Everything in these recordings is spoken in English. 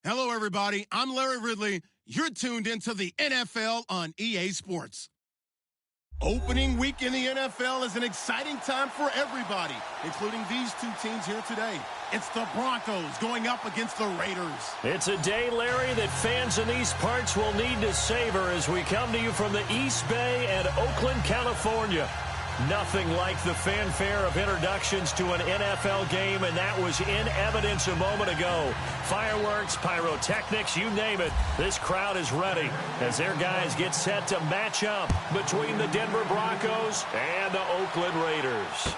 Hello, everybody. I'm Larry Ridley. You're tuned into the NFL on EA Sports. Opening week in the NFL is an exciting time for everybody, including these two teams here today. It's the Broncos going up against the Raiders. It's a day, Larry, that fans in these parts will need to savor as we come to you from the East Bay and Oakland, California. Nothing like the fanfare of introductions to an NFL game, and that was in evidence a moment ago. Fireworks, pyrotechnics, you name it. This crowd is ready as their guys get set to match up between the Denver Broncos and the Oakland Raiders.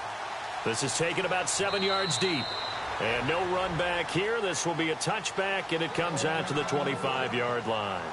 This is taken about 7 yards deep. And no run back here. This will be a touchback, and it comes out to the 25-yard line.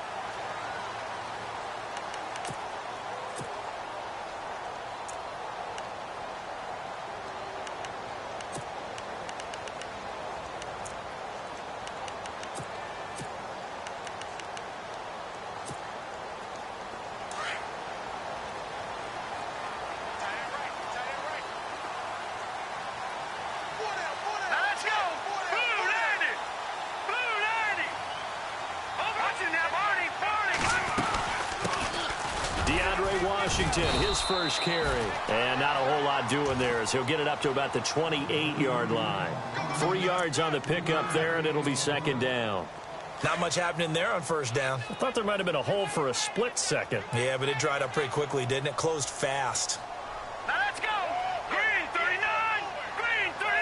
Washington, his first carry. And not a whole lot doing there as he'll get it up to about the 28-yard line. 3 yards on the pickup there, and it'll be second down. Not much happening there on first down. I thought there might have been a hole for a split second. Yeah, but it dried up pretty quickly, didn't it? Closed fast. Now let's go! Green 39! Green 39!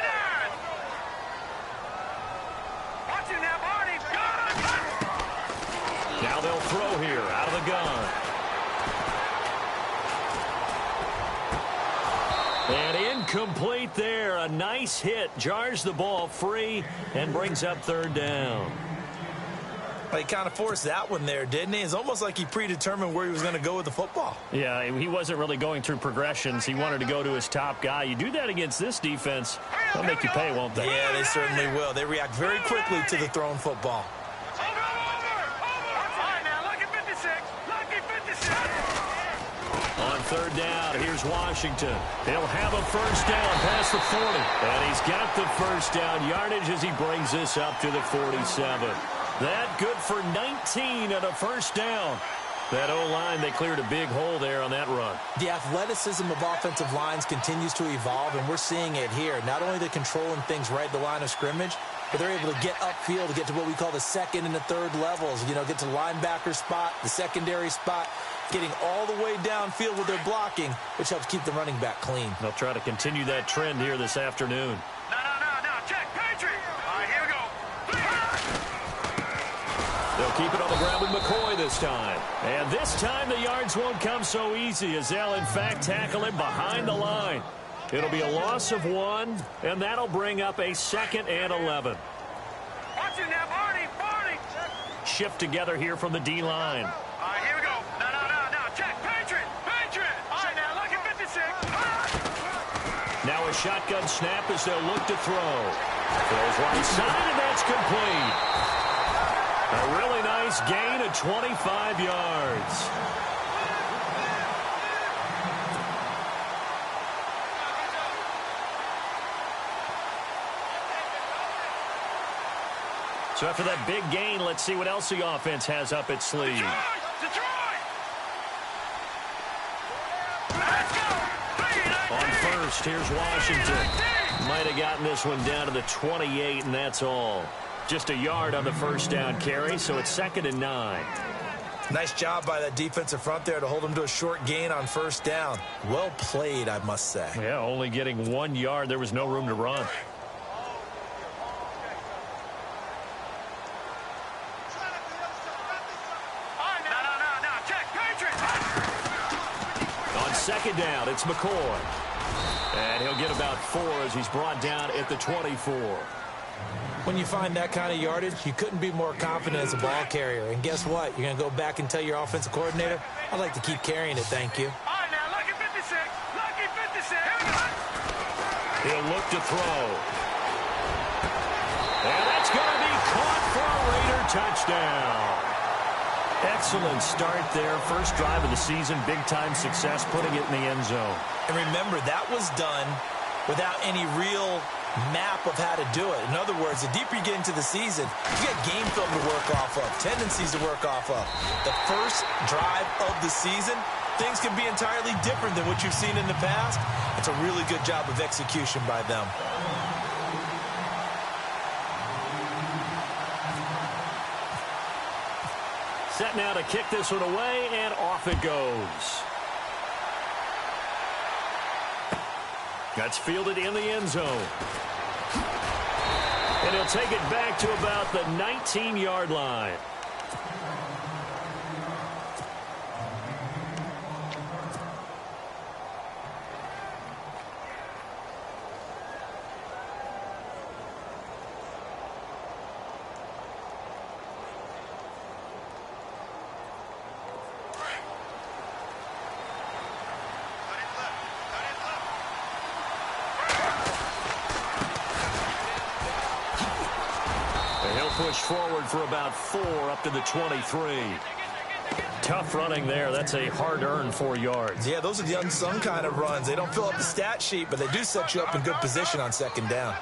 Watch it now, Barney! Now they'll throw here out of the gun. And incomplete there. A nice hit. Jars the ball free and brings up third down. Well, he kind of forced that one there, didn't he? It's almost like he predetermined where he was going to go with the football. Yeah, he wasn't really going through progressions. He wanted to go to his top guy. You do that against this defense, they'll make you pay, won't they? Yeah, they certainly will. They react very quickly to the thrown football. On third down, here's Washington. He'll have a first down past the 40. And he's got the first down yardage as he brings this up to the 47. That good for 19 and a first down. That O-line, they cleared a big hole there on that run. The athleticism of offensive lines continues to evolve, and we're seeing it here. Not only they're controlling things right at the line of scrimmage, but they're able to get upfield to get to what we call the second and the third levels. You know, get to the linebacker spot, the secondary spot, getting all the way downfield with their blocking, which helps keep the running back clean. They'll try to continue that trend here this afternoon. No. Check. Patriot. All right, here we go. They'll keep it on the ground with McCoy this time. And this time the yards won't come so easy as they'll, in fact, tackle him behind the line. It'll be a loss of 1, and that'll bring up a 2nd and 11. Watch it now, Barney. Shift together here from the D-line. All right, here we go. No. Check. Patriot. All right, now, look at 56. Now a shotgun snap as they'll look to throw. Throws right side, and that's complete. A really nice gain of 25 yards. So after that big gain, let's see what else the offense has up its sleeve. Detroit! On first, here's Washington. Might have gotten this one down to the 28, and that's all. Just a yard on the first down carry, so it's 2nd and 9. Nice job by that defensive front there to hold him to a short gain on first down. Well played, I must say. Yeah, only getting 1 yard. There was no room to run. Second down, it's McCoy. And he'll get about 4 as he's brought down at the 24. When you find that kind of yardage, you couldn't be more confident as a ball carrier. And guess what? You're going to go back and tell your offensive coordinator, I'd like to keep carrying it, thank you. All right, now, lucky 56. Lucky 56. Here we go. He'll look to throw. And that's going to be caught for a Raider touchdown. Excellent start there. First drive of the season. Big-time success, putting it in the end zone. And remember, that was done without any real map of how to do it. In other words, the deeper you get into the season, you got game film to work off of, tendencies to work off of. The first drive of the season, things can be entirely different than what you've seen in the past. It's a really good job of execution by them. Set now to kick this one away, and off it goes. That's fielded in the end zone. And he'll take it back to about the 19-yard line. Push forward for about 4 up to the 23. Tough running there. That's a hard-earned 4 yards. Yeah, those are the unsung kind of runs. They don't fill up the stat sheet, but they do set you up in good position on second down.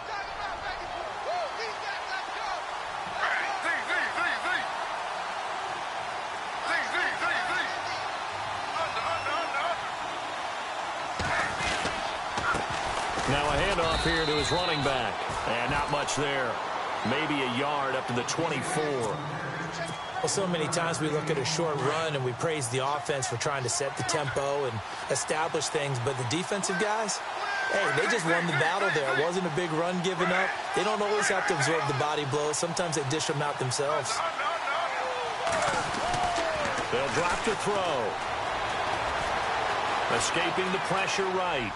Now a handoff here to his running back. And not much there. Maybe a yard up to the 24. Well, so many times we look at a short run and we praise the offense for trying to set the tempo and establish things, but the defensive guys, hey, they just won the battle there. It wasn't a big run given up. They don't always have to absorb the body blows. Sometimes they dish them out themselves. They'll drop to throw. Escaping the pressure right.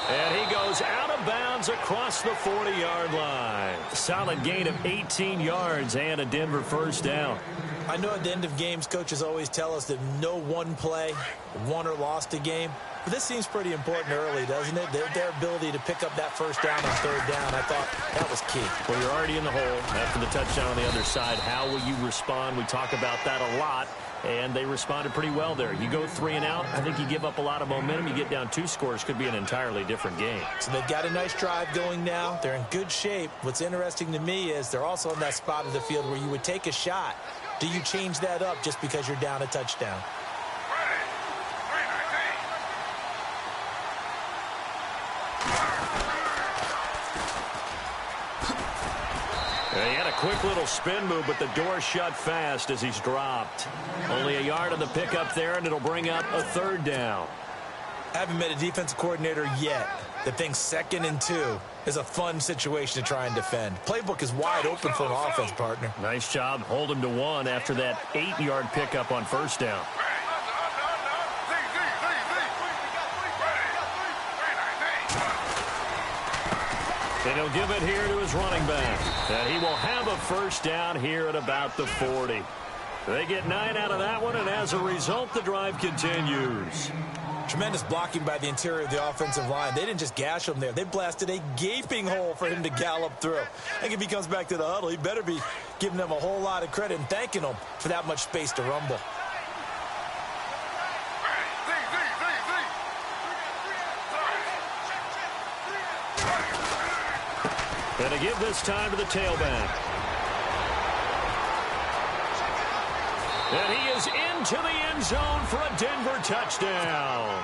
And he goes out of bounds across the 40-yard line. Solid gain of 18 yards and a Denver first down. I know at the end of games, coaches always tell us that no one play won or lost a game. But this seems pretty important early, doesn't it? Their ability to pick up that first down on third down, I thought that was key. Well, you're already in the hole after the touchdown on the other side. How will you respond? We talk about that a lot. And they responded pretty well there. You go 3 and out, I think you give up a lot of momentum. You get down 2 scores, could be an entirely different game. So they've got a nice drive going now. They're in good shape. What's interesting to me is they're also in that spot of the field where you would take a shot. Do you change that up just because you're down a touchdown? He had a quick little spin move, but the door shut fast as he's dropped. Only a yard on the pickup there, and it'll bring up a third down. I haven't met a defensive coordinator yet that thinks 2nd and 2 is a fun situation to try and defend. Playbook is wide open for an offense, partner. Nice job. Hold him to 1 after that 8-yard pickup on first down. And he'll give it here to his running back. And he will have a first down here at about the 40. They get 9 out of that one, and as a result, the drive continues. Tremendous blocking by the interior of the offensive line. They didn't just gash him there. They blasted a gaping hole for him to gallop through. I think if he comes back to the huddle, he better be giving them a whole lot of credit and thanking them for that much space to rumble. And to give this time to the tailback. And he is into the end zone for a Denver touchdown.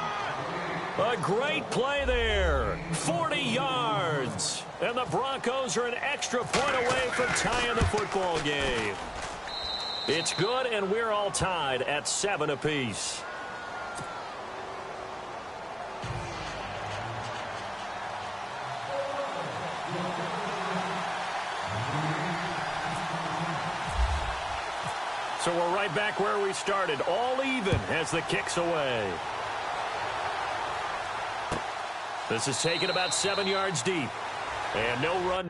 A great play there. 40 yards. And the Broncos are an extra point away from tying the football game. It's good, and we're all tied at 7 apiece. So we're right back where we started, all even as the kick's away. This is taken about 7 yards deep. And no run.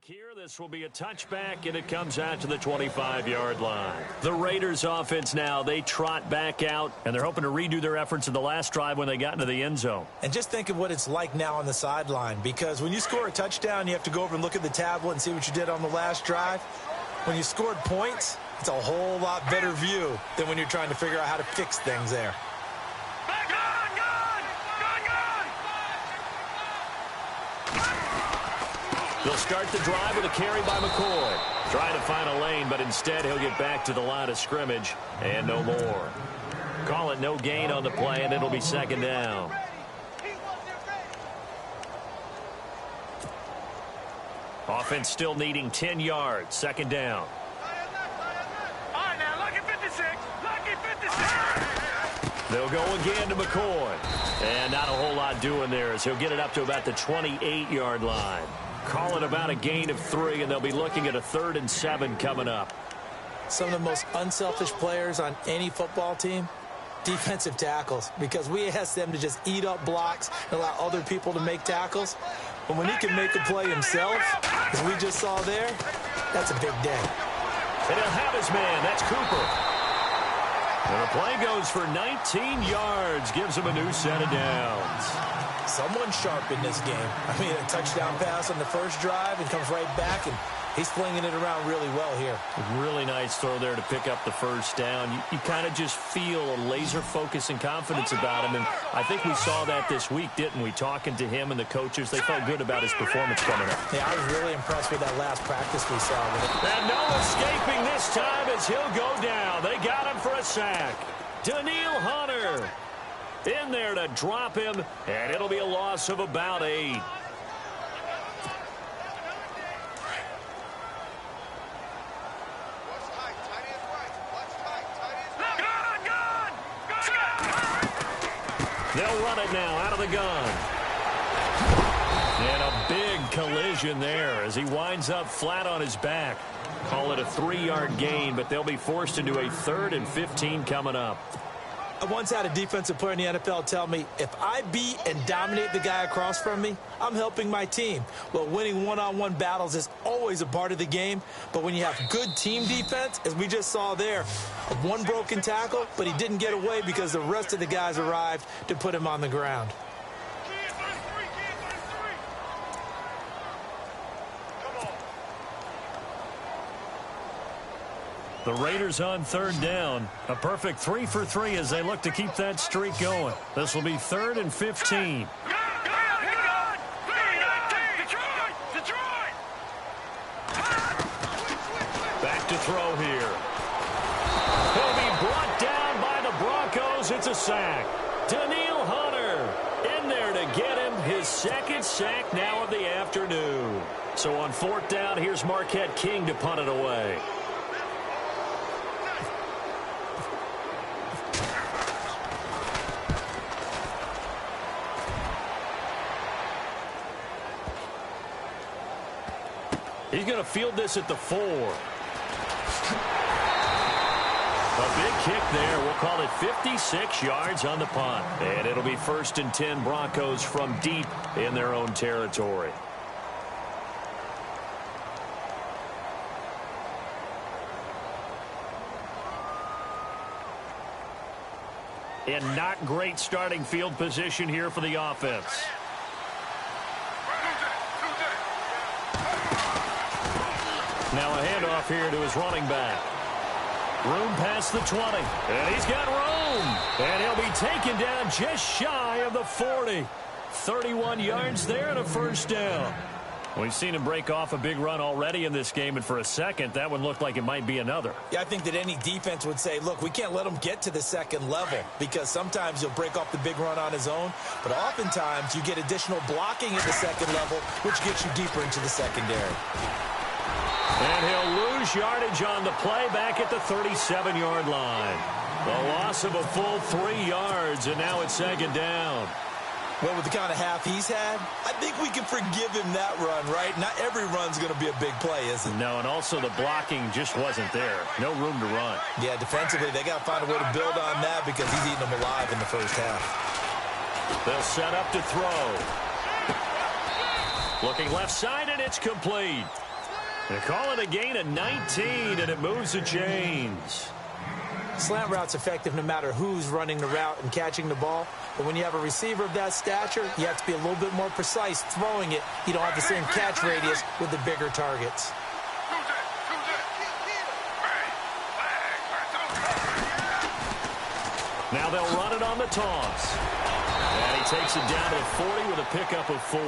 Here, this will be a touchback, and it comes out to the 25-yard line. The Raiders offense now, they trot back out, and they're hoping to redo their efforts in the last drive when they got into the end zone. And just think of what it's like now on the sideline, because when you score a touchdown, you have to go over and look at the tablet and see what you did on the last drive. When you scored points, it's a whole lot better view than when you're trying to figure out how to fix things there. They'll start the drive with a carry by McCoy. Trying to find a lane, but instead he'll get back to the line of scrimmage and no more. Call it no gain on the play, and it'll be second down. Offense still needing 10 yards. Second down. All right, now, lucky 56. Lucky 56. They'll go again to McCoy. And not a whole lot doing there as he'll get it up to about the 28-yard line. Call it about a gain of 3, and they'll be looking at a 3rd and 7 coming up. Some of the most unselfish players on any football team, defensive tackles, because we ask them to just eat up blocks and allow other people to make tackles. But when he can make a play himself, as we just saw there, that's a big day. And he'll have his man. That's Cooper. And the play goes for 19 yards, gives him a new set of downs. Someone sharp in this game. I mean, a touchdown pass on the first drive and comes right back, and he's flinging it around really well here. Really nice throw there to pick up the first down. You kind of just feel a laser focus and confidence about him, and I think we saw that this week, didn't we? Talking to him and the coaches, they felt good about his performance coming up. Yeah, I was really impressed with that last practice we saw. And no escaping this time as he'll go down. They got him for a sack. Daniil Hunter in there to drop him, and it'll be a loss of about 8. They'll run it now out of the gun. And a big collision there as he winds up flat on his back. Call it a 3-yard gain, but they'll be forced into a 3rd and 15 coming up. I once had a defensive player in the NFL tell me, if I beat and dominate the guy across from me, I'm helping my team. Well, winning one-on-one battles is always a part of the game, but when you have good team defense, as we just saw there, one broken tackle, but he didn't get away because the rest of the guys arrived to put him on the ground. The Raiders on 3rd down. A perfect 3 for 3 as they look to keep that streak going. This will be 3rd and 15. Back to throw here. He'll be brought down by the Broncos. It's a sack. Daniil Hunter in there to get him his 2nd sack now of the afternoon. So on 4th down, here's Marquette King to punt it away. He's going to field this at the 4. A big kick there. We'll call it 56 yards on the punt. And it'll be 1st and 10 Broncos from deep in their own territory. And not great starting field position here for the offense. Now a handoff here to his running back. Room past the 20. And he's got room. And he'll be taken down just shy of the 40. 31 yards there and a 1st down. We've seen him break off a big run already in this game, and for a second, that one looked like it might be another. Yeah, I think that any defense would say, look, we can't let him get to the 2nd level, because sometimes he'll break off the big run on his own, but oftentimes you get additional blocking at the 2nd level, which gets you deeper into the secondary. And he'll lose yardage on the play back at the 37-yard line. The loss of a full 3 yards, and now it's 2nd down. Well, with the kind of half he's had, I think we can forgive him that run, right? Not every run's going to be a big play, is it? No, and also the blocking just wasn't there. No room to run. Yeah, defensively, they got to find a way to build on that because he's eating them alive in the first half. They'll set up to throw. Looking left side, and it's complete. They call it a gain of 19, and it moves the chains. Slant route's effective no matter who's running the route and catching the ball. But when you have a receiver of that stature, you have to be a little bit more precise throwing it. You don't have the same catch radius with the bigger targets. Now they'll run it on the toss. And he takes it down to the 40 with a pickup of 4.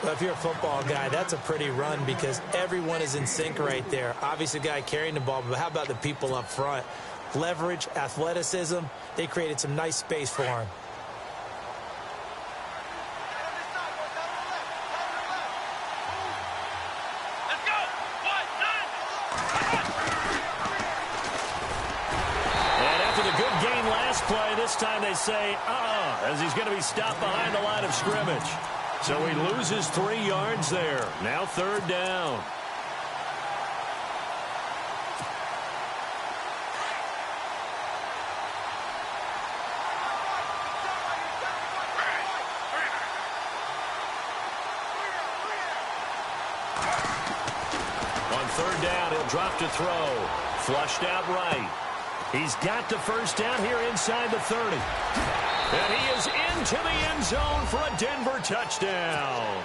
Well, if you're a football guy, that's a pretty run because everyone is in sync right there. Obviously, the guy carrying the ball, but how about the people up front? Leverage, athleticism, they created some nice space for him. And after the good gain last play, this time they say, as he's going to be stopped behind the line of scrimmage. So he loses 3 yards there. Now 3rd down. On 3rd down, he'll drop to throw. Flushed out right. He's got the first down here inside the 30. And he is into the end zone for a Denver touchdown.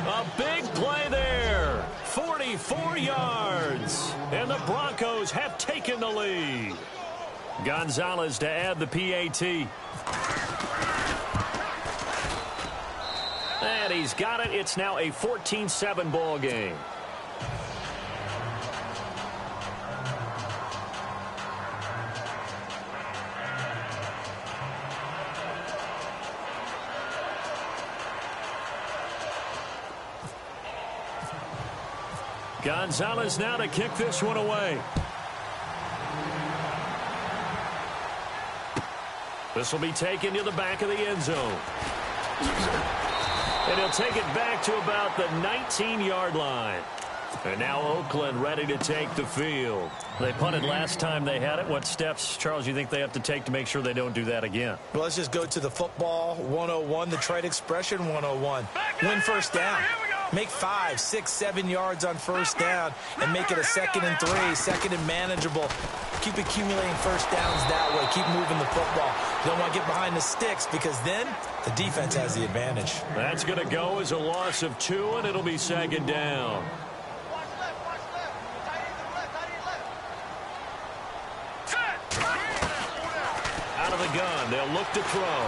A big play there. 44 yards. And the Broncos have taken the lead. Gonzalez to add the PAT. And he's got it. It's now a 14-7 ball game. Gonzalez now to kick this one away. This will be taken to the back of the end zone. And he'll take it back to about the 19-yard line. And now Oakland ready to take the field. They punted last time they had it. What steps, Charles, you think they have to take to make sure they don't do that again? Well, let's just go to the football 101, the trade expression 101. Win first down. Make 5, 6, 7 yards on first down and make it a 2nd and 3, 2nd and manageable. Keep accumulating first downs that way. Keep moving the football. You don't want to get behind the sticks because then the defense has the advantage. That's going to go as a loss of 2, and it'll be 2nd down. Out of the gun, they'll look to throw.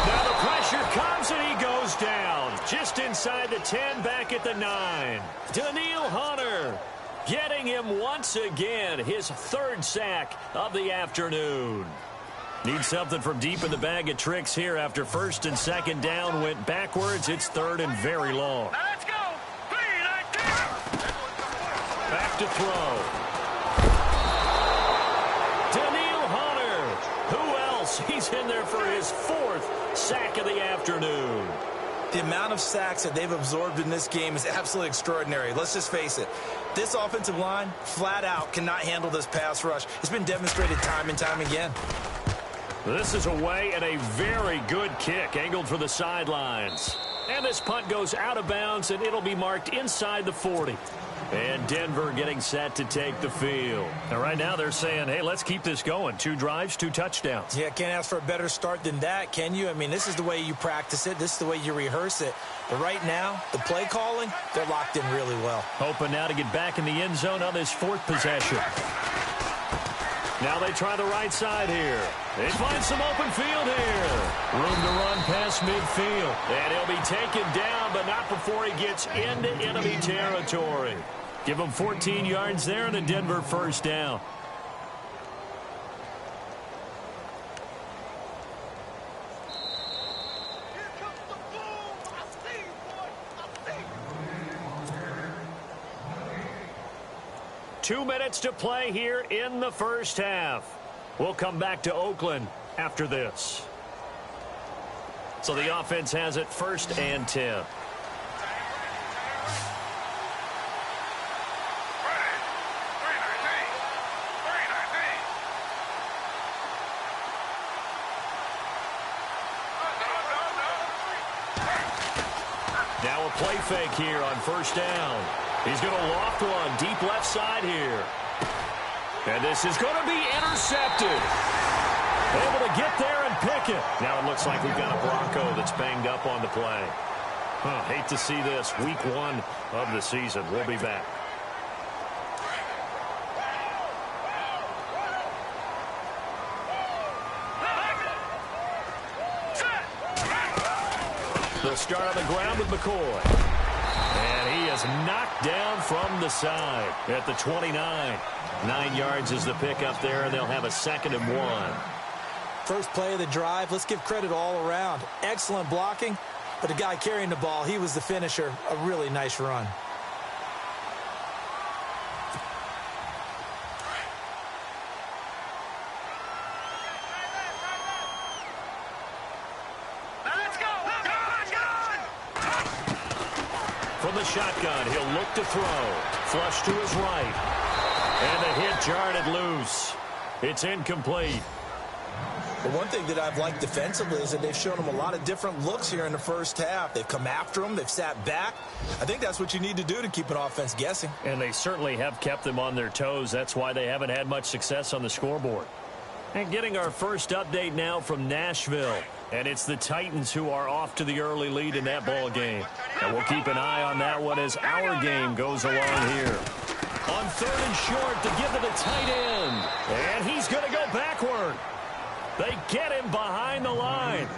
Now the pressure comes and he goes down. Just inside the 10, back at the 9. Daniil Hunter getting him once again, his 3rd sack of the afternoon. Need something from deep in the bag of tricks here after 1st and 2nd down went backwards. It's 3rd and very long. Now let's go. Back to throw. Daniil Hunter. Who else? He's in there for his 4th sack of the afternoon. The amount of sacks that they've absorbed in this game is absolutely extraordinary. Let's just face it. This offensive line, flat out, cannot handle this pass rush. It's been demonstrated time and time again. This is away and a very good kick, angled for the sidelines. And this punt goes out of bounds, and it'll be marked inside the 40. And Denver getting set to take the field. And right now they're saying, hey, let's keep this going. 2 drives, 2 touchdowns. Yeah, can't ask for a better start than that, can you? I mean, this is the way you practice it. This is the way you rehearse it. But right now, the play calling, they're locked in really well. Hoping now to get back in the end zone on this 4th possession. Now they try the right side here. They find some open field here. Room to run past midfield. And he'll be taken down, but not before he gets into enemy territory. Give him 14 yards there and a Denver first down. Two minutes to play here in the first half. We'll come back to Oakland after this. So the offense has it 1st and 10. Now a play fake here on 1st down. He's going to loft one deep left side here. And this is going to be intercepted. Able to get there and pick it. Now it looks like we've got a Bronco that's banged up on the play. Hate to see this. Week 1 of the season. We'll be back. They'll start on the ground with McCoy. And he is knocked down from the side at the 29. 9 yards is the pickup there, and they'll have a 2nd and 1. First play of the drive, let's give credit all around. Excellent blocking, but the guy carrying the ball, he was the finisher. A really nice run. From the shotgun, he'll look to throw. Flush to his right. And the hit jarred it loose. It's incomplete. But one thing that I've liked defensively is that they've shown him a lot of different looks here in the first half. They've come after him. They've sat back. I think that's what you need to do to keep an offense guessing. And they certainly have kept them on their toes. That's why they haven't had much success on the scoreboard. And getting our first update now from Nashville. And it's the Titans who are off to the early lead in that ball game. And we'll keep an eye on that one as our game goes along here. On 3rd and short to give to the tight end. And he's going to go backward. They get him behind the line.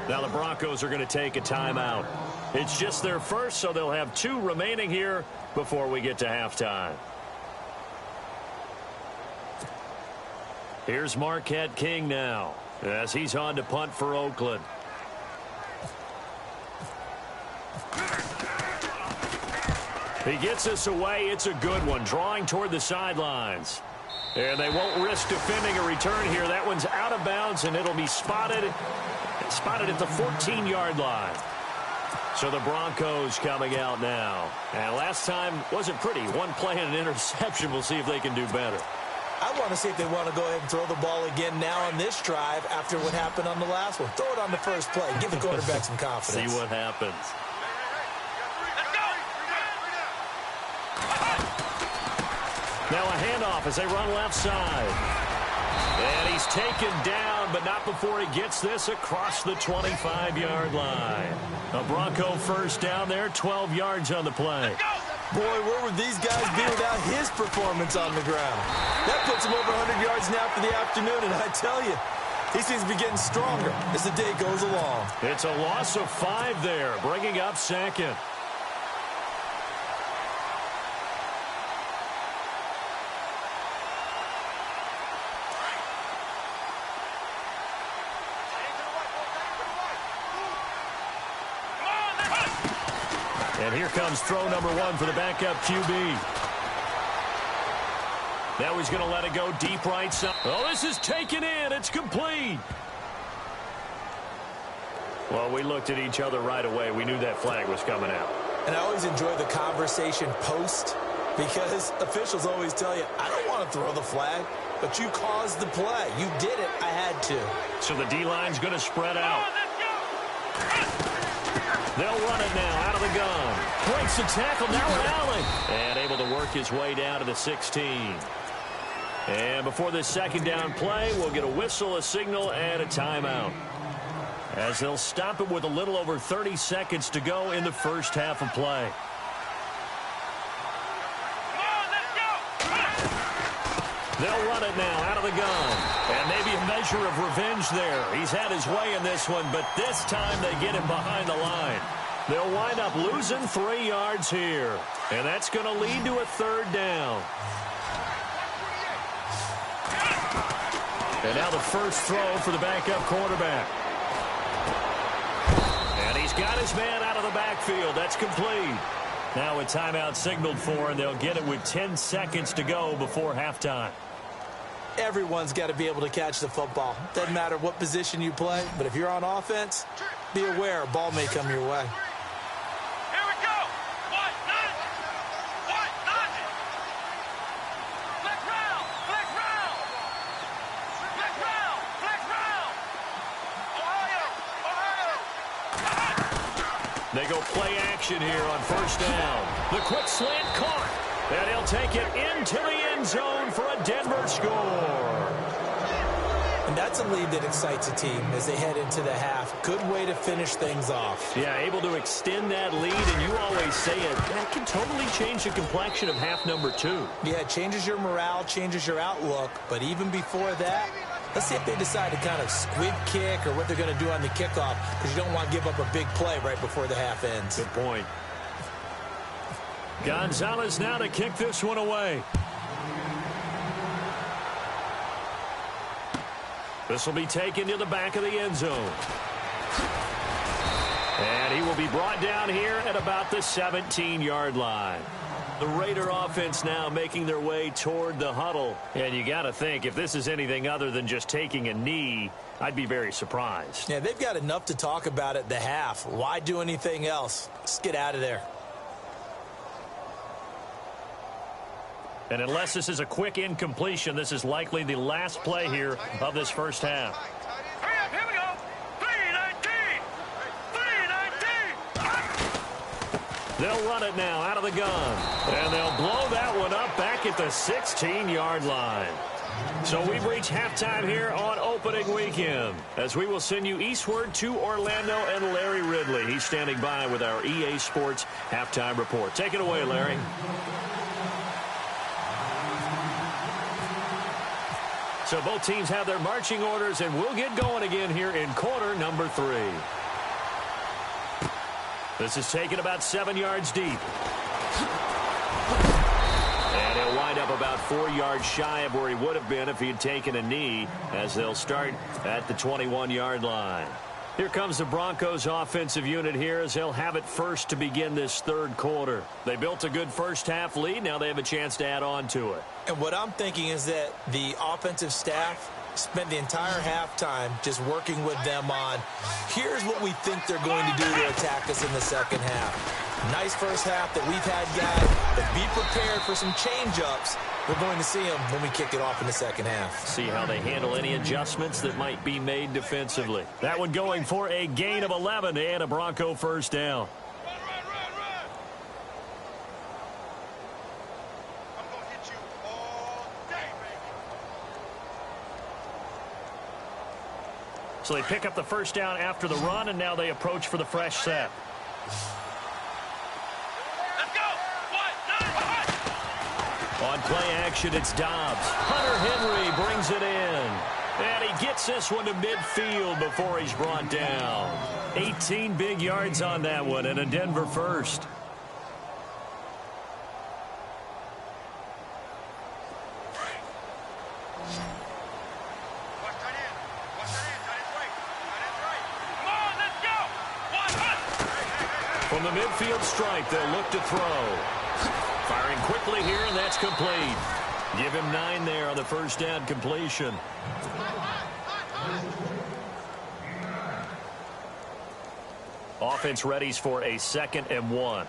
Now the Broncos are going to take a timeout. It's just their first, so they'll have 2 remaining here before we get to halftime. Here's Marquette King now as he's on to punt for Oakland. He gets us away. It's a good one, drawing toward the sidelines. And they won't risk defending a return here. That one's out of bounds, and it'll be spotted at the 14-yard line. So the Broncos coming out now. And last time wasn't pretty. One play and an interception. We'll see if they can do better. I want to see if they want to go ahead and throw the ball again now on this drive after what happened on the last one. Throw it on the first play. Give the quarterback some confidence. See what happens. Now a handoff as they run left side. And he's taken down, but not before he gets this across the 25-yard line. A Bronco first down there, 12 yards on the play. Boy, where would these guys be without his performance on the ground? That puts him over 100 yards now for the afternoon, and I tell you, he seems to be getting stronger as the day goes along. It's a loss of 5 there, bringing up 2nd. And here comes throw number 1 for the backup QB. Now he's going to let it go deep right side. Oh, this is taken in. It's complete. Well, we looked at each other right away. We knew that flag was coming out. And I always enjoy the conversation post because officials always tell you, I don't want to throw the flag, but you caused the play. You did it. I had to. So the D-line's going to spread out. They'll run it now out of the gun. Breaks the tackle. Now Allen. And able to work his way down to the 16. And before this 2nd down play, we'll get a whistle, a signal, and a timeout. As they'll stop it with a little over 30 seconds to go in the first half of play. They'll run it now out of the gun. And maybe a measure of revenge there. He's had his way in this one, but this time they get him behind the line. They'll wind up losing 3 yards here. And that's going to lead to a 3rd down. And now the first throw for the backup quarterback. And he's got his man out of the backfield. That's complete. Now a timeout signaled for, and they'll get it with 10 seconds to go before halftime. Everyone's got to be able to catch the football. Doesn't matter what position you play, but if you're on offense, be aware a ball may come your way. Here we go. What? Flex round. Flex round. Flex round. Flex round. Ohio. They go play action here on first down. The quick slant caught. And he'll take it into the end zone for a Denver score. And that's a lead that excites a team as they head into the half. Good way to finish things off. Yeah, able to extend that lead, and you always say it. That can totally change the complexion of half number 2. Yeah, it changes your morale, changes your outlook. But even before that, let's see if they decide to kind of squib kick or what they're going to do on the kickoff, because you don't want to give up a big play right before the half ends. Good point. Gonzalez now to kick this one away. This will be taken to the back of the end zone. And he will be brought down here at about the 17-yard line. The Raider offense now making their way toward the huddle. And you got to think, if this is anything other than just taking a knee, I'd be very surprised. Yeah, they've got enough to talk about at the half. Why do anything else? Just get out of there. And unless this is a quick incompletion, this is likely the last play here of this first half. Hurry up, here we go. 319. 319. They'll run it now out of the gun. And they'll blow that one up back at the 16-yard line. So we've reached halftime here on opening weekend, as we will send you eastward to Orlando and Larry Ridley. He's standing by with our EA Sports halftime report. Take it away, Larry. So both teams have their marching orders, and we'll get going again here in quarter number 3. This is taken about 7 yards deep. And he'll wind up about 4 yards shy of where he would have been if he had taken a knee, as they'll start at the 21-yard line. Here comes the Broncos offensive unit here, as they'll have it first to begin this third quarter. They built a good first half lead. Now they have a chance to add on to it. And what I'm thinking is that the offensive staff spent the entire halftime just working with them on, here's what we think they're going to do to attack us in the second half. Nice first half that we've had, guys, but be prepared for some change-ups. We're going to see them when we kick it off in the second half. See how they handle any adjustments that might be made defensively. That one going for a gain of 11 and a Bronco first down. So they pick up the first down after the run, and now they approach for the fresh set. On play action, it's Dobbs. Hunter Henry brings it in. And he gets this one to midfield before he's brought down. 18 big yards on that one, and a Denver first. From the midfield stripe, they'll look to throw. Firing quickly here, and that's complete. Give him 9 there on the first down completion. Offense readies for a 2nd and 1.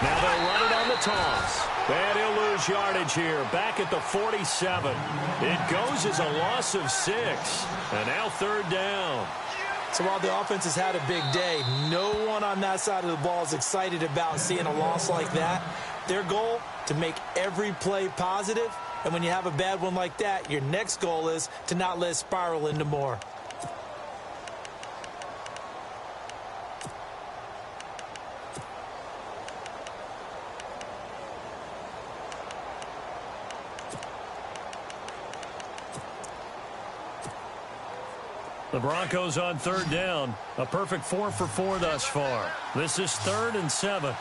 Now they'll run it on the toss. And he'll lose yardage here, back at the 47. It goes as a loss of 6. And now 3rd down. So while the offense has had a big day, no one on that side of the ball is excited about seeing a loss like that. Their goal, to make every play positive. And when you have a bad one like that, your next goal is to not let it spiral into more. The Broncos on 3rd down. A perfect 4 for 4 thus far. This is 3rd and 7.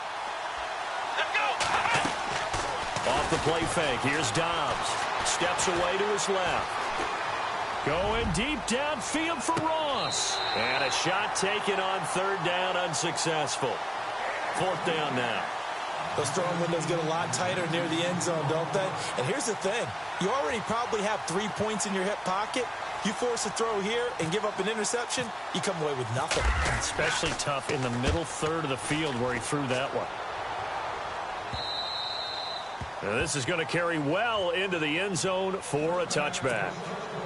Off the play fake. Here's Dobbs. Steps away to his left. Going deep downfield for Ross. And a shot taken on 3rd down, unsuccessful. 4th down now. Those throwing windows get a lot tighter near the end zone, don't they? And here's the thing. You already probably have 3 points in your hip pocket. You force a throw here and give up an interception, you come away with nothing. Especially tough in the middle third of the field where he threw that one. Now this is going to carry well into the end zone for a touchback.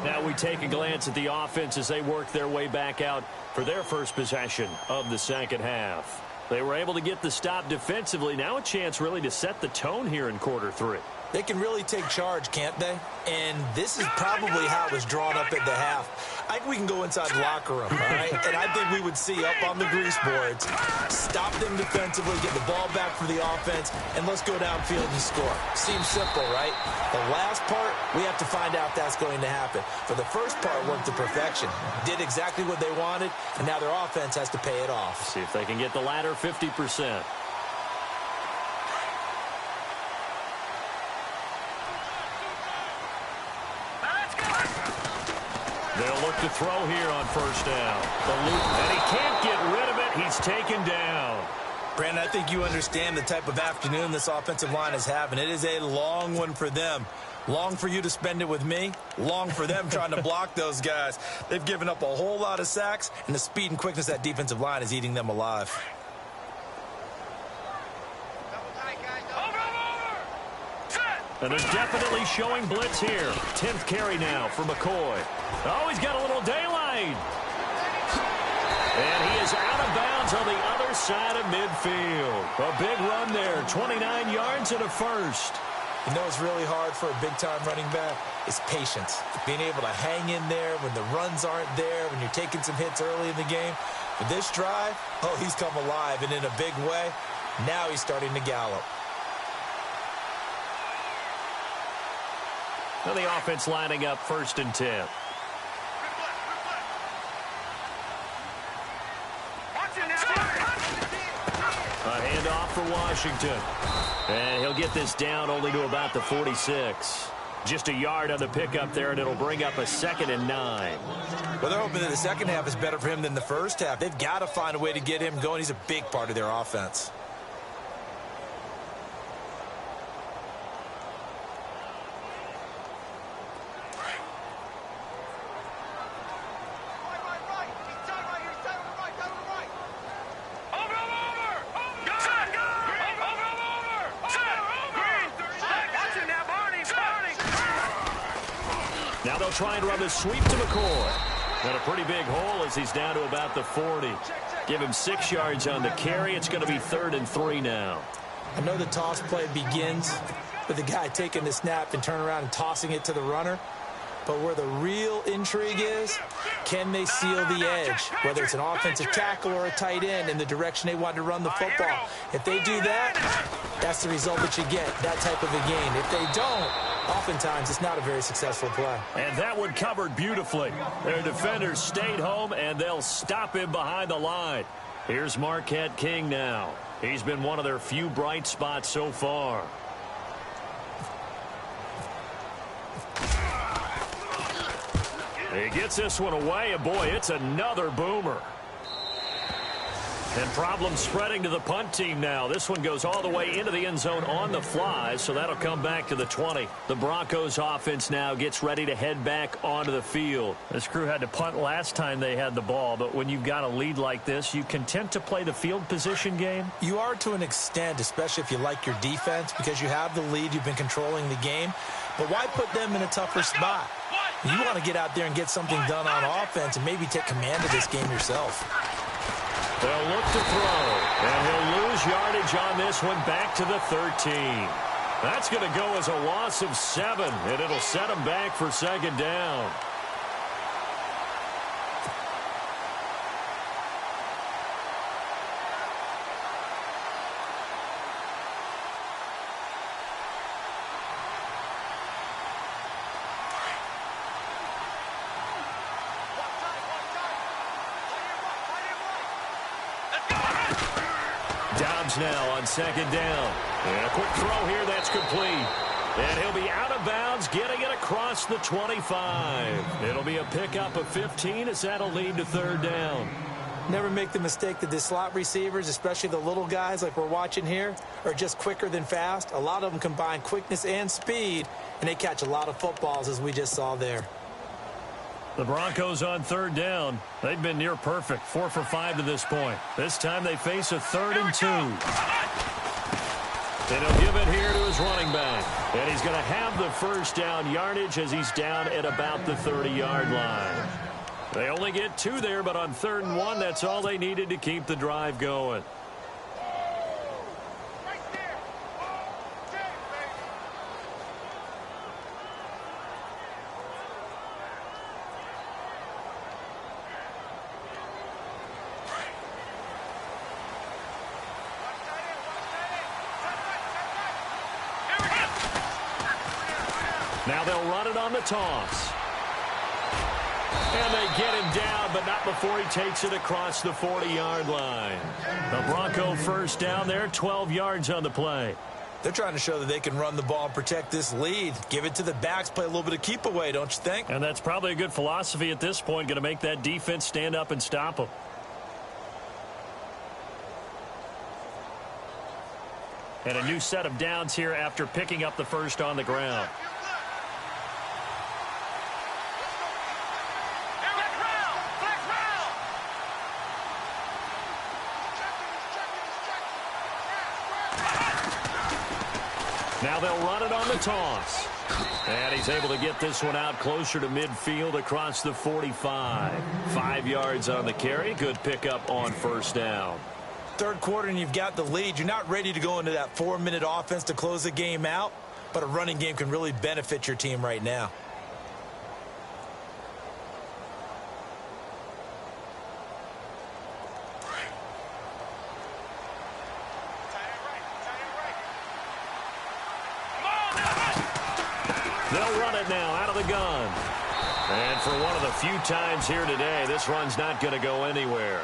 Now we take a glance at the offense as they work their way back out for their first possession of the second half. They were able to get the stop defensively. Now a chance really to set the tone here in quarter 3. They can really take charge, can't they? And this is probably how it was drawn up at the half. I think we can go inside the locker room, all right? And I think we would see up on the grease boards, stop them defensively, get the ball back for the offense, and let's go downfield and score. Seems simple, right? The last part, we have to find out if that's going to happen. For the first part, worked to perfection. Did exactly what they wanted, and now their offense has to pay it off. See if they can get the latter 50%. They'll look to throw here on first down. The loop, and he can't get rid of it. He's taken down. Brandon, I think you understand the type of afternoon this offensive line is having. It is a long one for them. Long for you to spend it with me. Long for them trying to block those guys. They've given up a whole lot of sacks, and the speed and quickness of that defensive line is eating them alive. And they're definitely showing blitz here. 10th carry now for McCoy. Oh, he's got a little daylight. And he is out of bounds on the other side of midfield. A big run there, 29 yards and a first. You know what's really hard for a big-time running back? Is patience. Being able to hang in there when the runs aren't there, when you're taking some hits early in the game. But this drive, oh, he's come alive, and in a big way. Now he's starting to gallop. Now the offense lining up 1st and 10. A handoff for Washington. And he'll get this down only to about the 46. Just a yard on the pickup there, and it'll bring up a 2nd and 9. Well, they're hoping that the second half is better for him than the first half. They've got to find a way to get him going. He's a big part of their offense. Now they'll try and run the sweep to McCoy. And a pretty big hole as he's down to about the 40. Give him 6 yards on the carry. It's going to be 3rd and 3 now. I know the toss play begins with the guy taking the snap and turn around and tossing it to the runner. But where the real intrigue is, can they seal the edge? Whether it's an offensive tackle or a tight end in the direction they want to run the football. If they do that, that's the result that you get, that type of a gain. If they don't, oftentimes it's not a very successful play. And that one covered beautifully. Their defenders stayed home, and they'll stop him behind the line. Here's Marquette King now. He's been one of their few bright spots so far. He gets this one away, and boy, it's another boomer. And problems spreading to the punt team now. This one goes all the way into the end zone on the fly, so that'll come back to the 20. The Broncos offense now gets ready to head back onto the field. This crew had to punt last time they had the ball, but when you've got a lead like this, you content to play the field position game? You are to an extent, especially if you like your defense, because you have the lead, you've been controlling the game. But why put them in a tougher spot? You want to get out there and get something done on offense and maybe take command of this game yourself. They'll look to throw, and he'll lose yardage on this one back to the 13. That's going to go as a loss of 7, and it'll set him back for 2nd down. Dobbs now on 2nd down. And a quick throw here that's complete. And he'll be out of bounds, getting it across the 25. It'll be a pickup of 15 as that'll lead to 3rd down. Never make the mistake that the slot receivers, especially the little guys like we're watching here, are just quicker than fast. A lot of them combine quickness and speed, and they catch a lot of footballs, as we just saw there. The Broncos on 3rd down. They've been near perfect, 4 for 5 to this point. This time they face a 3rd and 2. And he'll give it here to his running back. And he's going to have the first down yardage as he's down at about the 30-yard line. They only get 2 there, but on 3rd and 1, that's all they needed to keep the drive going. Now they'll run it on the toss. And they get him down, but not before he takes it across the 40-yard line. The Bronco first down there, 12 yards on the play. They're trying to show that they can run the ball and protect this lead. Give it to the backs, play a little bit of keep away, don't you think? And that's probably a good philosophy at this point, going to make that defense stand up and stop them. And a new set of downs here after picking up the first on the ground. Now they'll run it on the toss. And he's able to get this one out closer to midfield across the 45. 5 yards on the carry. Good pickup on first down. Third quarter and you've got the lead. You're not ready to go into that 4-minute offense to close the game out, but a running game can really benefit your team right now. They'll run it now out of the gun. And for one of the few times here today, this run's not going to go anywhere.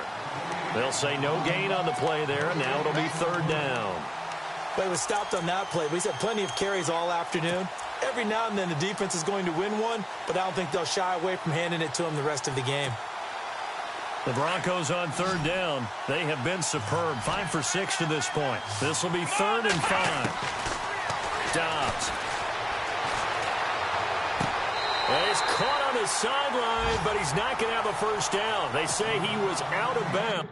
They'll say no gain on the play there, and now it'll be 3rd down. But he was stopped on that play. He's had plenty of carries all afternoon. Every now and then the defense is going to win one, but I don't think they'll shy away from handing it to him the rest of the game. The Broncos on 3rd down. They have been superb. 5 for 6 to this point. This will be 3rd and 5. Dobbs. And he's caught on the sideline, but he's not going to have a first down. They say he was out of bounds.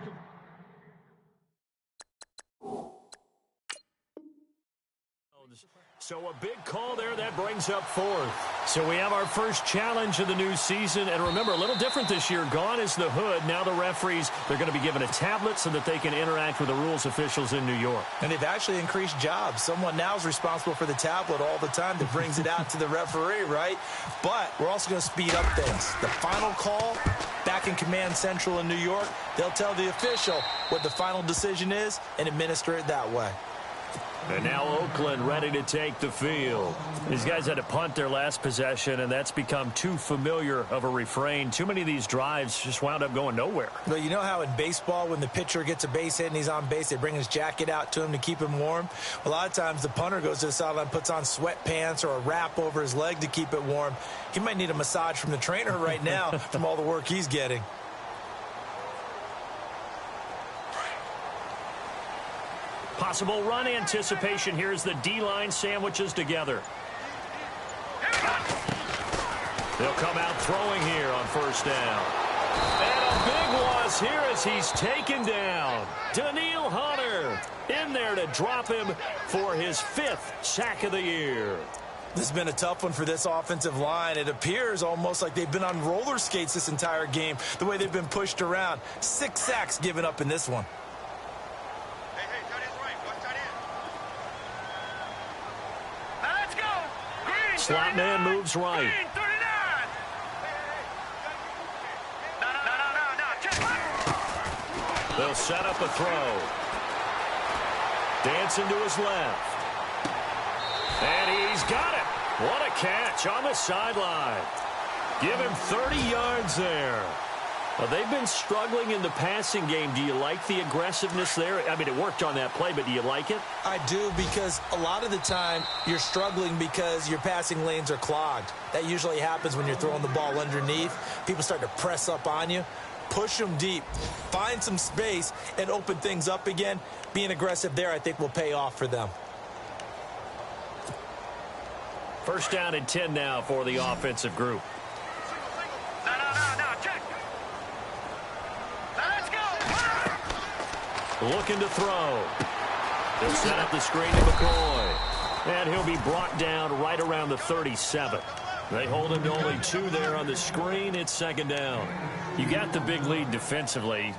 So a big call there. That brings up 4th. So we have our first challenge of the new season. And remember, a little different this year. Gone is the hood. Now the referees, they're going to be given a tablet so that they can interact with the rules officials in New York. And they've actually increased jobs. Someone now is responsible for the tablet all the time that brings it out to the referee, right? But we're also going to speed up things. The final call, back in Command Central in New York, they'll tell the official what the final decision is and administer it that way. And now Oakland ready to take the field. These guys had to punt their last possession, and that's become too familiar of a refrain. Too many of these drives just wound up going nowhere. Well, you know how in baseball when the pitcher gets a base hit and he's on base, they bring his jacket out to him to keep him warm? A lot of times the punter goes to the sideline, puts on sweatpants or a wrap over his leg to keep it warm. He might need a massage from the trainer right now from all the work he's getting. Possible run anticipation. Here's the D-line sandwiches together. They'll come out throwing here on first down. And a big loss here as he's taken down. Daniil Hunter in there to drop him for his 5th sack of the year. This has been a tough one for this offensive line. It appears almost like they've been on roller skates this entire game, the way they've been pushed around. 6 sacks given up in this one. Slot man moves right. They'll set up a throw. Dancing to his left. And he's got it. What a catch on the sideline. Give him 30 yards there. Well, they've been struggling in the passing game. Do you like the aggressiveness there? I mean, it worked on that play, but do you like it? I do, because a lot of the time you're struggling because your passing lanes are clogged. That usually happens when you're throwing the ball underneath. People start to press up on you. Push them deep. Find some space and open things up again. Being aggressive there, I think, will pay off for them. First down and 10 now for the offensive group. Looking to throw. He'll set up the screen to McCoy. And he'll be brought down right around the 37. They hold him to only 2 there on the screen. It's second down. You got the big lead defensively.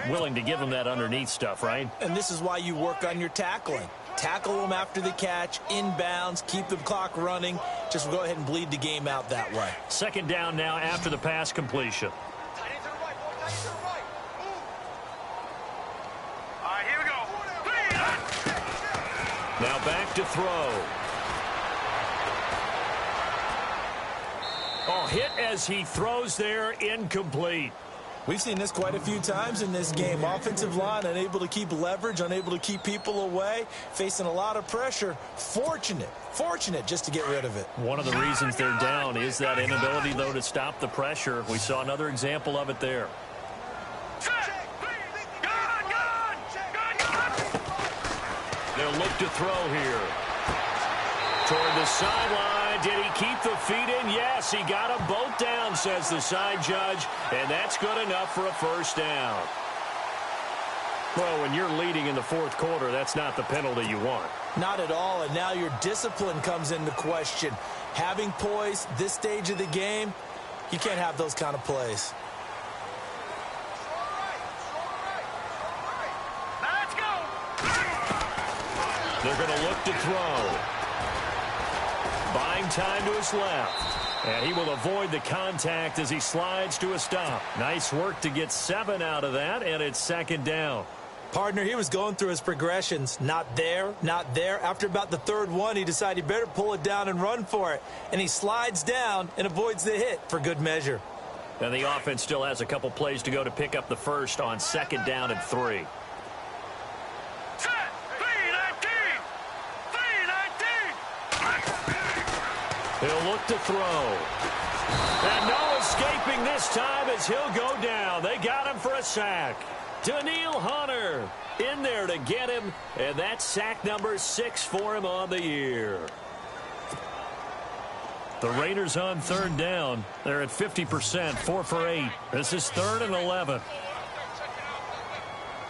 Willing to give him that underneath stuff, right? And this is why you work on your tackling. Tackle them after the catch, inbounds, keep the clock running. Just go ahead and bleed the game out that way. Second down now after the pass completion. All right, here we go. Now back to throw. Oh, hit as he throws there, incomplete. We've seen this quite a few times in this game. Offensive line unable to keep leverage, unable to keep people away, facing a lot of pressure. Fortunate just to get rid of it. One of the reasons they're down is that inability, though, to stop the pressure. We saw another example of it there. They'll look to throw here. Toward the sideline. Did he keep the feet in? Yes, he got them both down, says the side judge. And that's good enough for a first down. Well, when you're leading in the fourth quarter, that's not the penalty you want. Not at all, and now your discipline comes into question. Having poise this stage of the game, you can't have those kind of plays. Let's go. They're going to look to throw. Buying time to his left. And he will avoid the contact as he slides to a stop. Nice work to get 7 out of that, and it's second down. Partner, he was going through his progressions. Not there, not there. After about the third one, he decided he better pull it down and run for it. And he slides down and avoids the hit for good measure. And the offense still has a couple plays to go to pick up the first on second down and 3. He'll look to throw. And no escaping this time as he'll go down. They got him for a sack. Daniil Hunter in there to get him. And that's sack number 6 for him on the year. The Raiders on third down. They're at 50%, 4 for 8. This is 3rd and 11.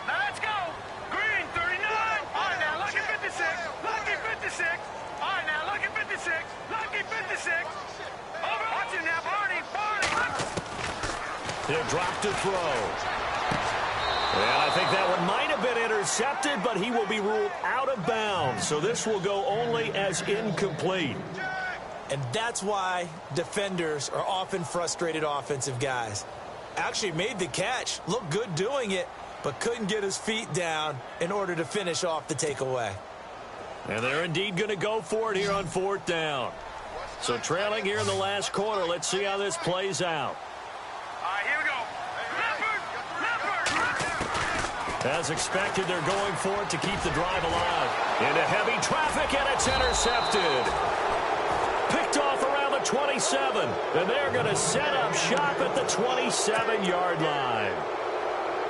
Let's go. Green, 39. All right, now, lucky 56. Lucky 56. All right, now, lucky 56. Lucky 56. Over. Watch him now, Barney. He'll drop to throw. And I think that one might have been intercepted, but he will be ruled out of bounds. So this will go only as incomplete. And that's why defenders are often frustrated offensive guys. Actually made the catch, looked good doing it, but couldn't get his feet down in order to finish off the takeaway. And they're indeed going to go for it here on 4th down. So trailing here in the last quarter, let's see how this plays out. All right, here we go. As expected, they're going for it to keep the drive alive. Into heavy traffic, and it's intercepted. Picked off around the 27, and they're going to set up shop at the 27-yard line.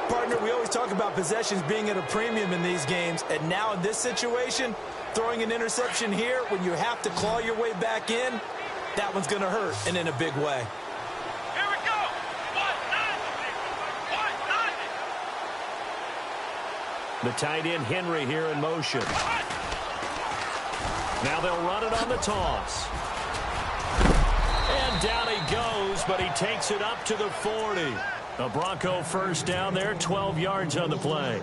Partner, we always talk about possessions being at a premium in these games, and now in this situation, throwing an interception here when you have to claw your way back in, that one's going to hurt, and in a big way. Here we go. The tight end Henry here in motion. Now they'll run it on the toss. And down he goes, but he takes it up to the 40. A Bronco first down there, 12 yards on the play.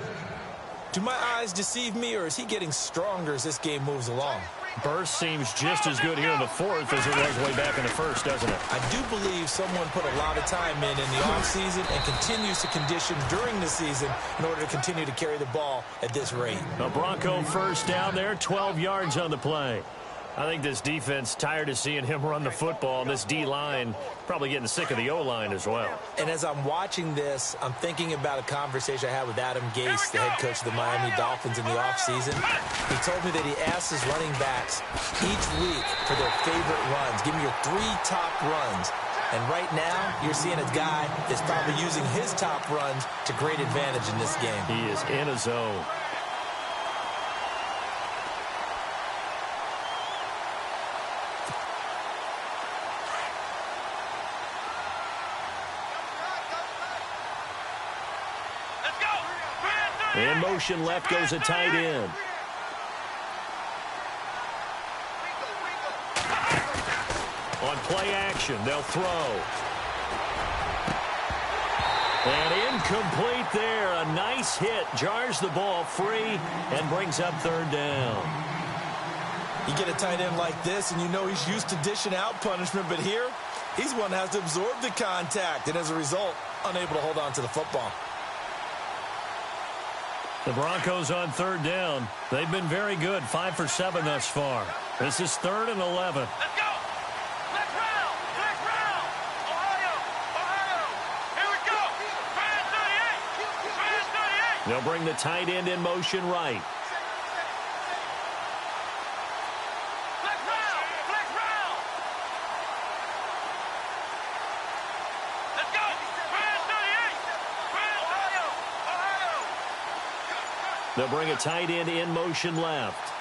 Do my eyes deceive me, or is he getting stronger as this game moves along? Burst seems just as good here in the 4th as it was way back in the 1st, doesn't it? I do believe someone put a lot of time in the offseason and continues to condition during the season in order to continue to carry the ball at this rate. A Bronco first down there, 12 yards on the play. I think this defense tired of seeing him run the football, and this D-line probably getting sick of the O-line as well. And as I'm watching this, I'm thinking about a conversation I had with Adam Gase, the head coach of the Miami Dolphins in the offseason. He told me that he asked his running backs each week for their favorite runs. Give me your 3 top runs. And right now, you're seeing a guy that's probably using his top runs to great advantage in this game. He is in a zone. In motion left goes a tight end. On play action, they'll throw. And incomplete there. A nice hit. Jars the ball free and brings up third down. You get a tight end like this, and you know he's used to dishing out punishment, but here, he's one that has to absorb the contact, and as a result, unable to hold on to the football. The Broncos on third down. They've been very good, 5 for 7 thus far. This is 3rd and 11. Let's go! Let's round! Let's round! Ohio! Ohio! Here we go! Brand 38! Brand 38! They'll bring the tight end in motion right. Let's round! Let's round! Let's go! Brand 38! Brand Ohio! Ohio! They'll bring a tight end in motion left.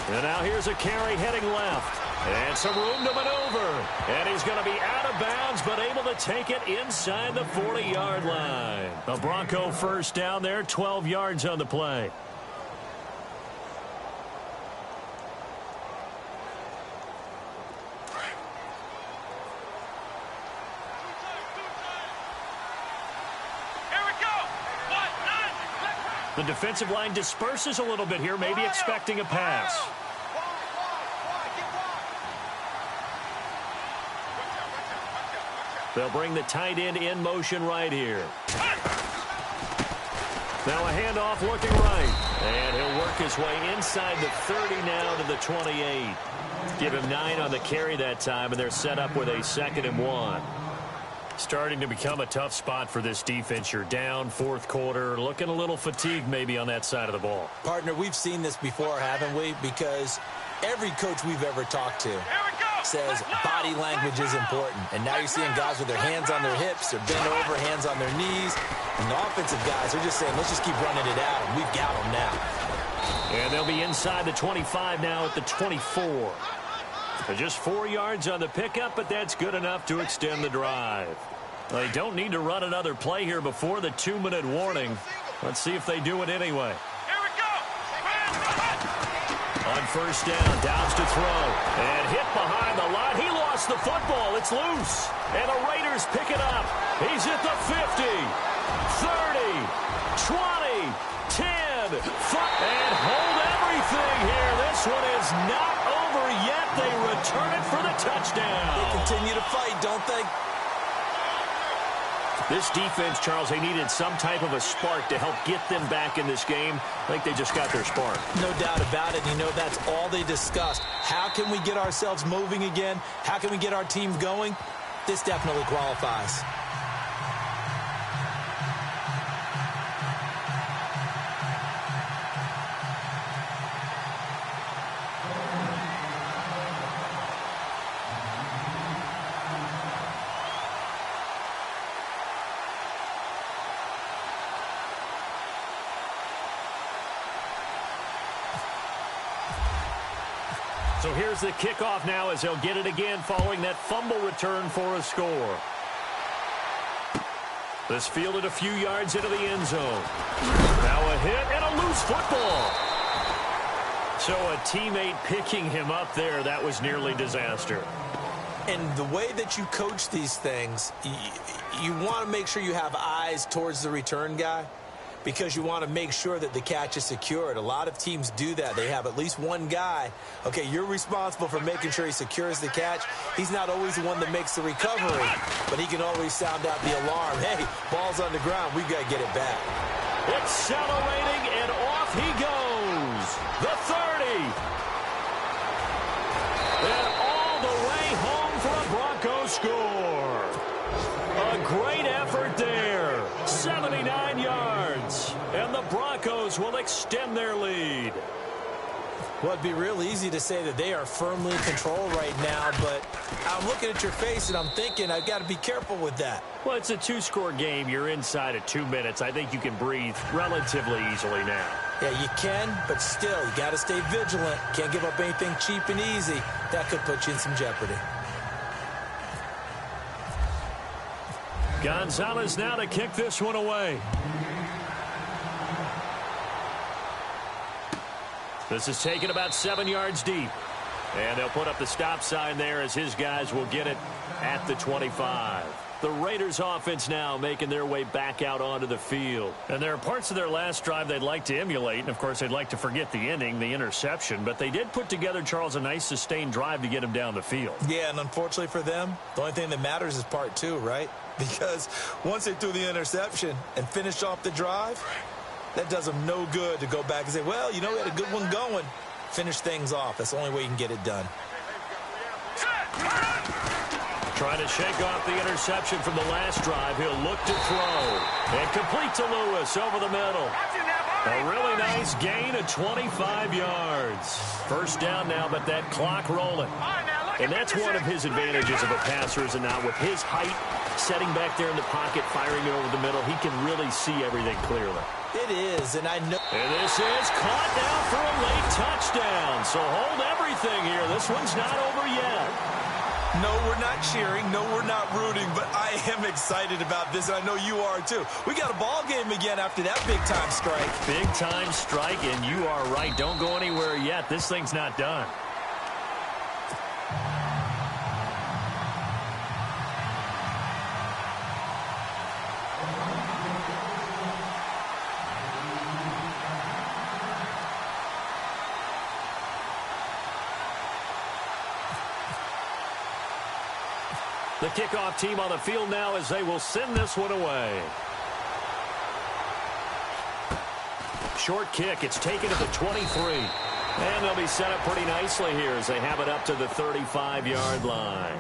And now here's a carry heading left. And some room to maneuver. And he's going to be out of bounds, but able to take it inside the 40-yard line. A Bronco first down there, 12 yards on the play. The defensive line disperses a little bit here, maybe expecting a pass. They'll bring the tight end in motion right here. Now a handoff looking right. And he'll work his way inside the 30 now to the 28. Give him 9 on the carry that time, and they're set up with a 2nd and 1. Starting to become a tough spot for this defense. You're down, 4th quarter, looking a little fatigued maybe on that side of the ball. Partner, we've seen this before, haven't we? Because every coach we've ever talked to says body language is important. And now you're seeing guys with their hands on their hips, they're bent over, hands on their knees. And the offensive guys are just saying, let's just keep running it out, and we've got them now. And they'll be inside the 25 now at the 24. So just 4 yards on the pickup, but that's good enough to extend the drive. Well, they don't need to run another play here before the 2-minute warning. Let's see if they do it anyway. Here we go! On first down, Downs to throw. And hit behind the line. He lost the football. It's loose. And the Raiders pick it up. He's at the 50, 30, 20, 10, 5, and hold everything here. This one is not over yet. They return it for the touchdown. They continue to fight, don't they? This defense, Charles, they needed some type of a spark to help get them back in this game. I think they just got their spark. No doubt about it. You know, that's all they discussed. How can we get ourselves moving again? How can we get our team going? This definitely qualifies. So here's the kickoff now as they'll get it again following that fumble return for a score. This fielded a few yards into the end zone. Now a hit and a loose football. So a teammate picking him up there, that was nearly disaster. And the way that you coach these things, you want to make sure you have eyes towards the return guy, because you want to make sure that the catch is secured. A lot of teams do that. They have at least one guy. Okay, you're responsible for making sure he secures the catch. He's not always the one that makes the recovery, but he can always sound out the alarm. Hey, ball's on the ground. We've got to get it back. Accelerating, and off he goes. The 30. And all the way home for a Broncos score. A great effort there. 79 yards. And the Broncos will extend their lead. Well, it'd be real easy to say that they are firmly in control right now, but I'm looking at your face and I'm thinking I've got to be careful with that. Well, it's a 2-score game. You're inside at 2 minutes. I think you can breathe relatively easily now. Yeah, you can, but still, you got to stay vigilant. Can't give up anything cheap and easy. That could put you in some jeopardy. Gonzalez now to kick this one away. This is taken about 7 yards deep. And they'll put up the stop sign there as his guys will get it at the 25. The Raiders offense now making their way back out onto the field. And there are parts of their last drive they'd like to emulate. And, of course, they'd like to forget the inning, the interception. But they did put together, Charles, a nice sustained drive to get him down the field. Yeah, and unfortunately for them, the only thing that matters is part two, right? Because once they threw the interception and finished off the drive, that does them no good to go back and say, well, you know, we had a good one going. Finish things off. That's the only way you can get it done. Trying to shake off the interception from the last drive. He'll look to throw. And complete to Lewis over the middle. A really nice gain of 25 yards. First down now, but that clock rolling. And that's one of his advantages of a passer, is not with his height, setting back there in the pocket, firing it over the middle. He can really see everything clearly. It is, and I know. And this is caught now for a late touchdown. So hold everything here. This one's not over yet. No, we're not cheering. No, we're not rooting. But I am excited about this, and I know you are too. We got a ball game again after that big-time strike. Big-time strike, and you are right. Don't go anywhere yet. This thing's not done. The kickoff team on the field now as they will send this one away. Short kick. It's taken at the 23. And they'll be set up pretty nicely here as they have it up to the 35-yard line.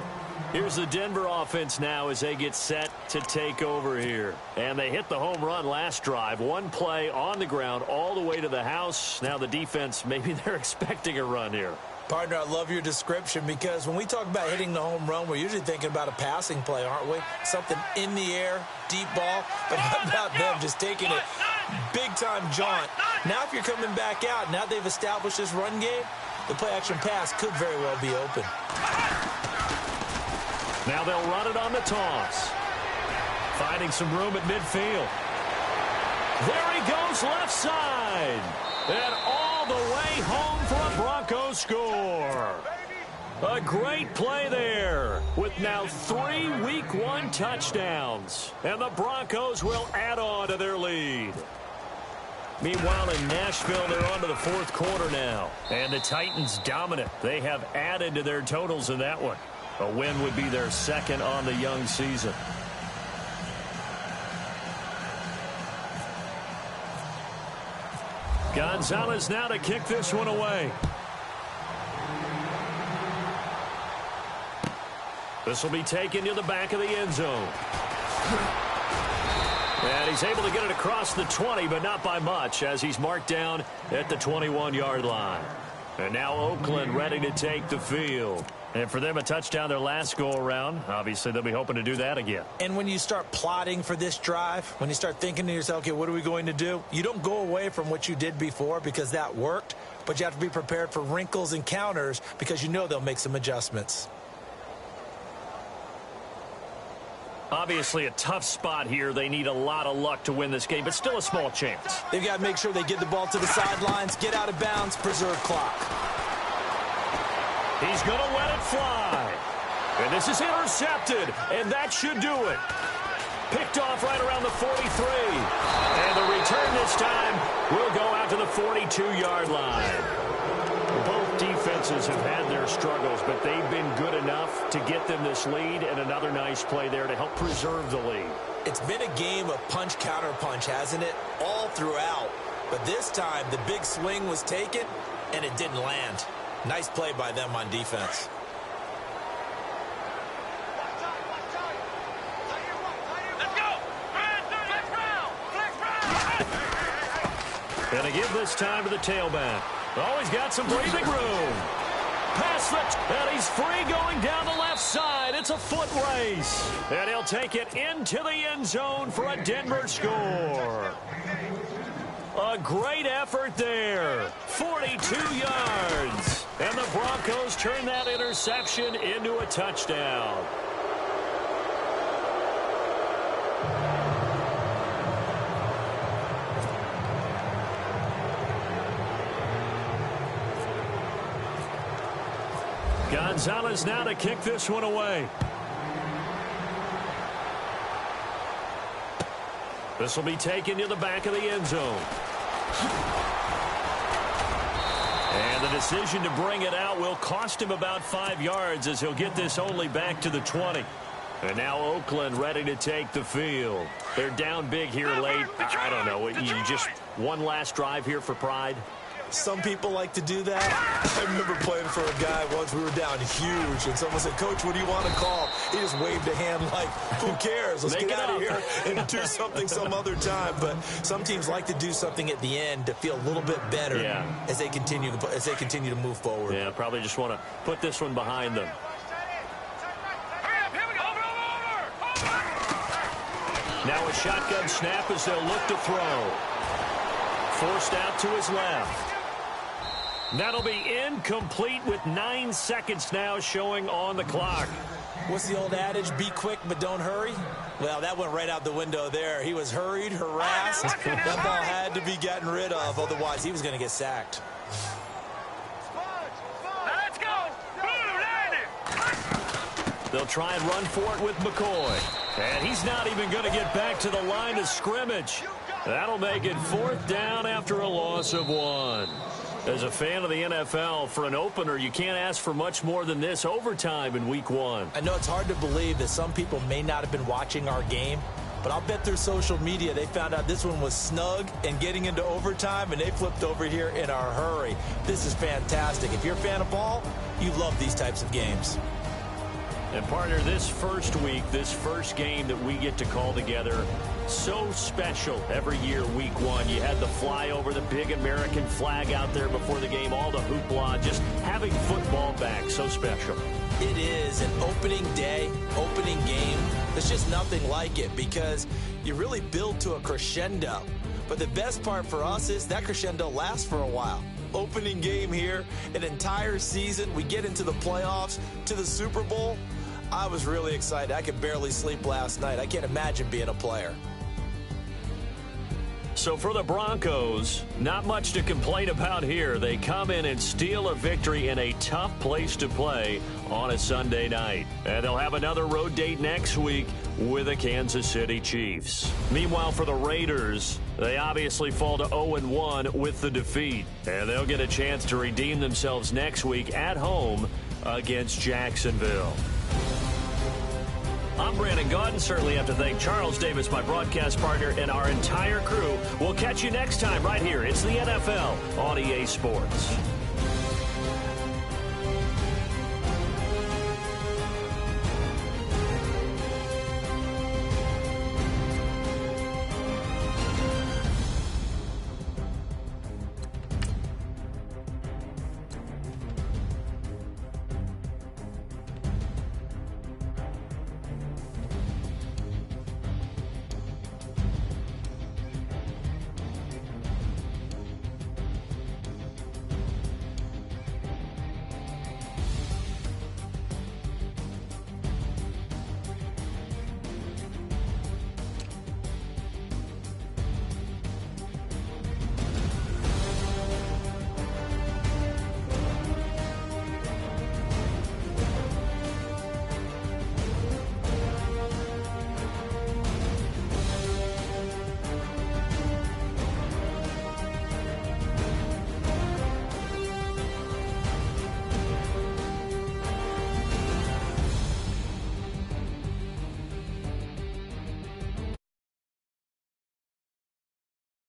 Here's the Denver offense now as they get set to take over here. And they hit the home run last drive. One play on the ground all the way to the house. Now the defense, maybe they're expecting a run here. Partner, I love your description, because when we talk about hitting the home run, we're usually thinking about a passing play, aren't we? Something in the air, deep ball. But how about them just taking it big-time jaunt? Now if you're coming back out, now they've established this run game, the play-action pass could very well be open. Now they'll run it on the toss. Finding some room at midfield. There he goes left side. And all the way home for a Broncos score. A great play there with now 3 Week 1 touchdowns. And the Broncos will add on to their lead. Meanwhile, in Nashville, they're on to the fourth quarter now. And the Titans dominant. They have added to their totals in that one. A win would be their second on the young season. Gonzalez now to kick this one away. This will be taken to the back of the end zone. And he's able to get it across the 20, but not by much, as he's marked down at the 21-yard line. And now Oakland ready to take the field. And for them, a touchdown their last go-around. Obviously, they'll be hoping to do that again. And when you start plotting for this drive, when you start thinking to yourself, okay, what are we going to do? You don't go away from what you did before because that worked, but you have to be prepared for wrinkles and counters because you know they'll make some adjustments. Obviously, a tough spot here. They need a lot of luck to win this game, but still a small chance. They've got to make sure they get the ball to the sidelines, get out of bounds, preserve clock. He's going to let it fly. And this is intercepted, and that should do it. Picked off right around the 43. And the return this time will go out to the 42-yard line. Both defenses have had their struggles, but they've been good enough to get them this lead, and another nice play there to help preserve the lead. It's been a game of punch-counter-punch, hasn't it? All throughout. But this time, the big swing was taken, and it didn't land. Nice play by them on defense. Let's go! Flex round! Gonna give this time to the tailback. Oh, he's got some breathing room. Pass the... And he's free going down the left side. It's a foot race. And he'll take it into the end zone for a Denver score. A great effort there. 42 yards. And the Broncos turn that interception into a touchdown. Gonzalez now to kick this one away. This will be taken to the back of the end zone. And the decision to bring it out will cost him about 5 yards as he'll get this only back to the 20. And now Oakland ready to take the field. They're down big here late. I don't know. You just one last drive here for pride? Some people like to do that. I remember playing for a guy once. We were down huge, and someone said, "Coach, what do you want to call?" He just waved a hand like, "Who cares? Let's get out of here and do something some other time." But some teams like to do something at the end to feel a little bit better as they continue to move forward. Yeah, probably just want to put this one behind them. Now a shotgun snap as they'll look to throw. Forced out to his left. That'll be incomplete with 9 seconds now showing on the clock. What's the old adage? Be quick, but don't hurry? Well, that went right out the window there. He was hurried, harassed. That ball had to be gotten rid of. Otherwise, he was going to get sacked. Let's go. They'll try and run for it with McCoy. And he's not even going to get back to the line of scrimmage. That'll make it 4th down after a loss of 1. As a fan of the NFL, for an opener, you can't ask for much more than this overtime in Week 1. I know it's hard to believe that some people may not have been watching our game, but I'll bet through social media they found out this one was snug and getting into overtime, and they flipped over here in a hurry. This is fantastic. If you're a fan of ball, you love these types of games. And partner, this first week, this first game that we get to call together, so special every year, Week 1. You had the flyover, the big American flag out there before the game, all the hoopla, just having football back, so special. It is an opening day, opening game. There's just nothing like it because you really build to a crescendo. But the best part for us is that crescendo lasts for a while. Opening game here, an entire season. We get into the playoffs, to the Super Bowl. I was really excited. I could barely sleep last night. I can't imagine being a player. So for the Broncos, not much to complain about here. They come in and steal a victory in a tough place to play on a Sunday night. And they'll have another road date next week with the Kansas City Chiefs. Meanwhile, for the Raiders, they obviously fall to 0-1 with the defeat. And they'll get a chance to redeem themselves next week at home against Jacksonville. I'm Brandon Gaudin. Certainly have to thank Charles Davis, my broadcast partner, and our entire crew. We'll catch you next time right here. It's the NFL on EA Sports.